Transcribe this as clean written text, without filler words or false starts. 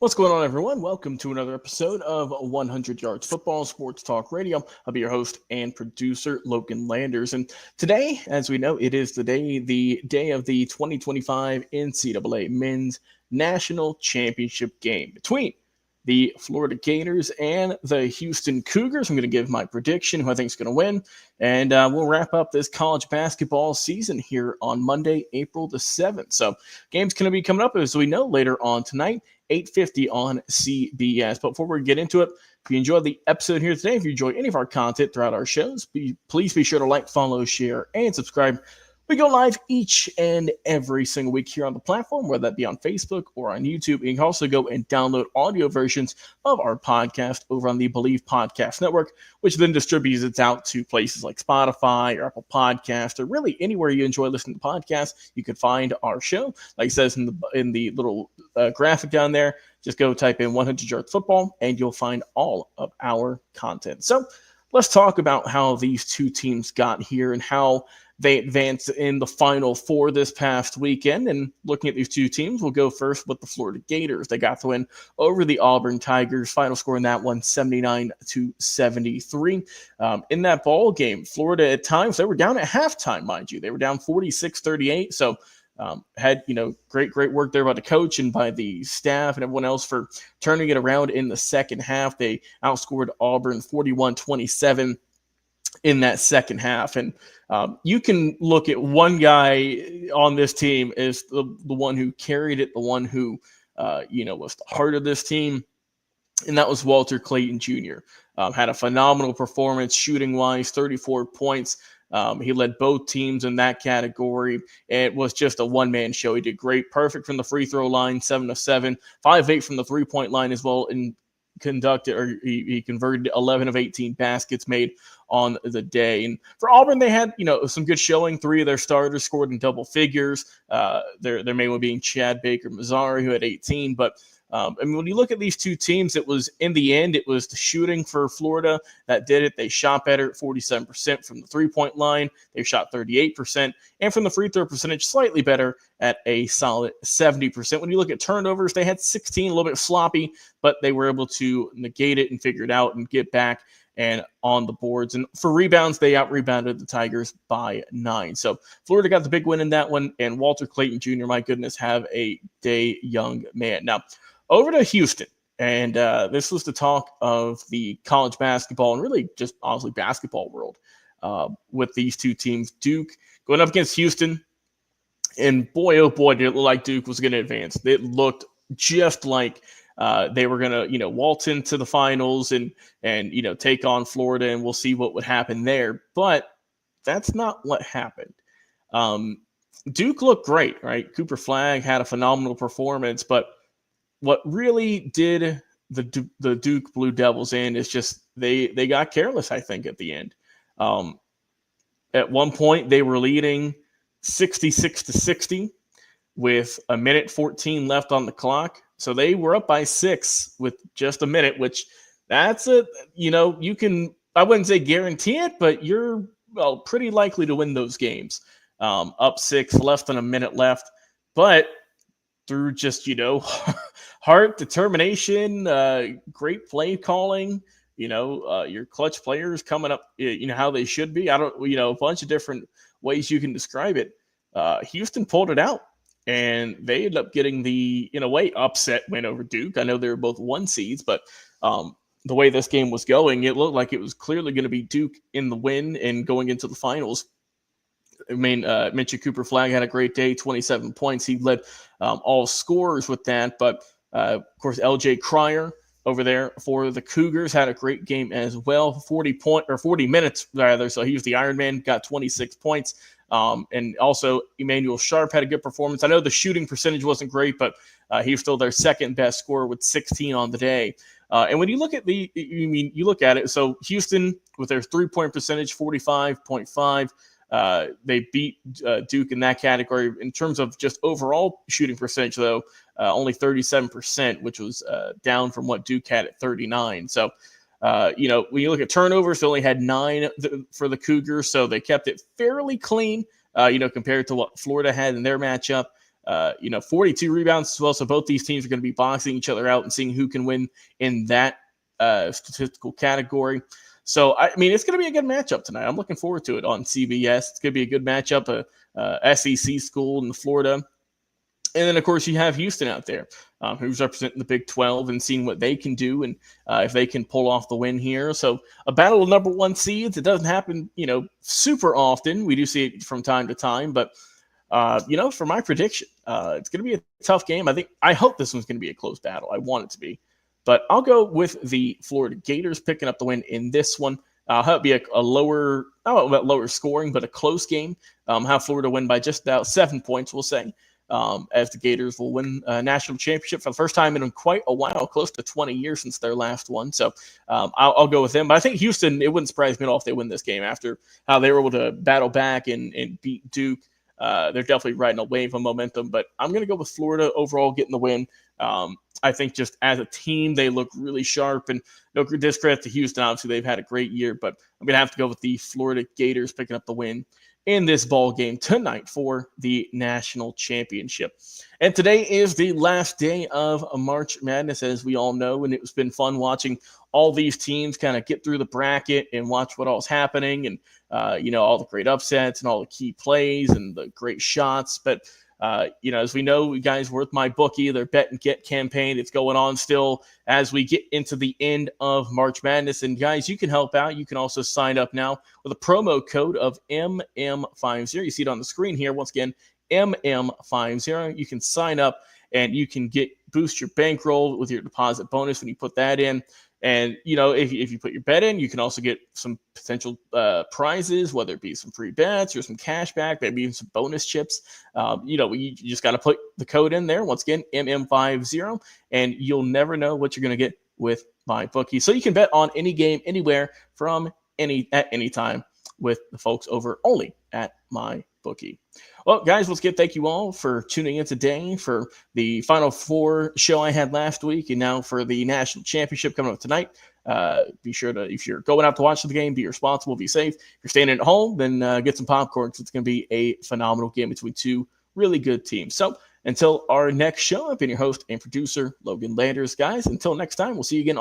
What's going on, everyone? Welcome to another episode of 100 Yards Football Sports Talk Radio. I'll be your host and producer, Logan Landers. And today, as we know, it is the day of the 2025 NCAA Men's National Championship game between the Florida Gators and the Houston Cougars. I'm going to give my prediction, who I think is going to win, and we'll wrap up this college basketball season here on Monday, April the 7th. So game's going to be coming up, as we know, later on tonight. 8:50 on CBS. But before we get into it, if you enjoyed the episode here today, if you enjoy any of our content throughout our shows, please be sure to like, follow, share, and subscribe. We go live each and every single week here on the platform, whether that be on Facebook or on YouTube. You can also go and download audio versions of our podcast over on the Believe Podcast Network, which then distributes it out to places like Spotify or Apple Podcast, or really anywhere you enjoy listening to podcasts. You can find our show. Like it says in the little graphic down there, just go type in 100 Yards Football, and you'll find all of our content. So let's talk about how these two teams got here and how they advanced in the Final Four this past weekend. And looking at these two teams, we'll go first with the Florida Gators. They got the win over the Auburn Tigers. Final score in that one, 79-73. In that ball game, Florida at times, they were down at halftime, mind you. They were down 46-38. So had, great work there by the coach and by the staff and everyone else for turning it around in the second half. They outscored Auburn 41-27 in that second half. And you can look at one guy on this team as the one who carried it, the one who, was the heart of this team, and that was Walter Clayton Jr. Had a phenomenal performance shooting-wise, 34 points. He led both teams in that category. It was just a one-man show. He did great, perfect from the free throw line, 7 of 7, 5 of 8 from the three-point line as well, and he converted 11 of 18 baskets made on the day. And for Auburn, they had, some good showing. 3 of their starters scored in double figures. Their main one being Chad Baker-Mazzari, who had 18. But when you look at these two teams, it was, in the end, it was the shooting for Florida that did it. They shot better at 47% from the three-point line. They shot 38%. And from the free throw percentage, slightly better at a solid 70%. When you look at turnovers, they had 16, a little bit sloppy, but they were able to negate it and figure it out and get back and on the boards. And for rebounds, they out-rebounded the Tigers by 9. So Florida got the big win in that one, and Walter Clayton Jr., my goodness, have a day young man. Now, over to Houston, and this was the talk of the college basketball and really just honestly basketball world with these two teams. Duke going up against Houston, and boy, oh boy, did it look like Duke was going to advance. It looked just like they were going to, waltz into the finals and take on Florida, and we'll see what would happen there. But that's not what happened. Duke looked great, right? Cooper Flagg had a phenomenal performance, but what really did the Duke Blue Devils in is just they got careless, I think, at the end. At one point, they were leading 66-60 with a minute 14 left on the clock. So they were up by 6 with just a minute, which that's you can, I wouldn't say guarantee it, but you're pretty likely to win those games. Up 6, less than a minute left. But through just, heart, determination, great play calling, your clutch players coming up, how they should be. A bunch of different ways you can describe it. Houston pulled it out, and they ended up getting the, in a way, upset win over Duke. I know they were both 1 seeds, but the way this game was going, it looked like it was clearly going to be Duke in the win and going into the finals. I mean, mentioned Cooper Flagg had a great day, 27 points. He led all scorers with that. But, of course, L.J. Cryer over there for the Cougars had a great game as well, 40 minutes rather. So he was the Iron Man, got 26 points. And also Emmanuel Sharp had a good performance. I know the shooting percentage wasn't great, but he was still their second best scorer with 16 on the day. And when you look at you look at it, so Houston with their 3-point percentage, 45.5. They beat Duke in that category. In terms of just overall shooting percentage, though, only 37%, which was down from what Duke had at 39. So, when you look at turnovers, they only had 9 for the Cougars, so they kept it fairly clean, compared to what Florida had in their matchup. 42 rebounds as well. So both these teams are going to be boxing each other out and seeing who can win in that statistical category. So, I mean, it's going to be a good matchup tonight. I'm looking forward to it on CBS. It's going to be a good matchup, SEC school in Florida. And then, of course, you have Houston out there, who's representing the Big 12 and seeing what they can do and if they can pull off the win here. So a battle of number one seeds. It doesn't happen, super often. We do see it from time to time. But, for my prediction, it's going to be a tough game. I hope this one's going to be a close battle. I want it to be. But I'll go with the Florida Gators picking up the win in this one. It'll be a lower, not about lower scoring, but a close game. Have Florida win by just about 7 points, we'll say, as the Gators will win a national championship for the first time in quite a while, close to 20 years since their last one. So I'll go with them. But I think Houston, it wouldn't surprise me at all if they win this game after how they were able to battle back and beat Duke. They're definitely riding a wave of momentum. But I'm going to go with Florida overall getting the win. I think just as a team, they look really sharp. And no discredit to Houston. Obviously, they've had a great year. But I'm going to have to go with the Florida Gators picking up the win in this ball game tonight for the national championship. And today is the last day of March Madness, as we all know. And it's been fun watching all these teams kind of get through the bracket and watch what all's happening and, all the great upsets and all the key plays and the great shots. But as we know, you guys were with my bookie, their bet and get campaign. It's going on still as we get into the end of March Madness. And guys, you can help out. You can also sign up now with a promo code of MM50. You see it on the screen here. Once again, MM50. You can sign up and you can boost your bankroll with your deposit bonus when you put that in. And, if you put your bet in, you can also get some potential prizes, whether it be some free bets or some cash back, maybe even some bonus chips. You just got to put the code in there. Once again, MM50, and you'll never know what you're going to get with my bookie. So you can bet on any game, anywhere, at any time with the folks over only at my bookie. Well, guys, thank you all for tuning in today for the Final Four show I had last week and now for the national championship coming up tonight. Be sure to, if you're going out to watch the game, be responsible, be safe. If you're staying at home, then get some popcorn because it's going to be a phenomenal game between two really good teams. So until our next show, I've been your host and producer, Logan Landers. Guys, until next time, we'll see you again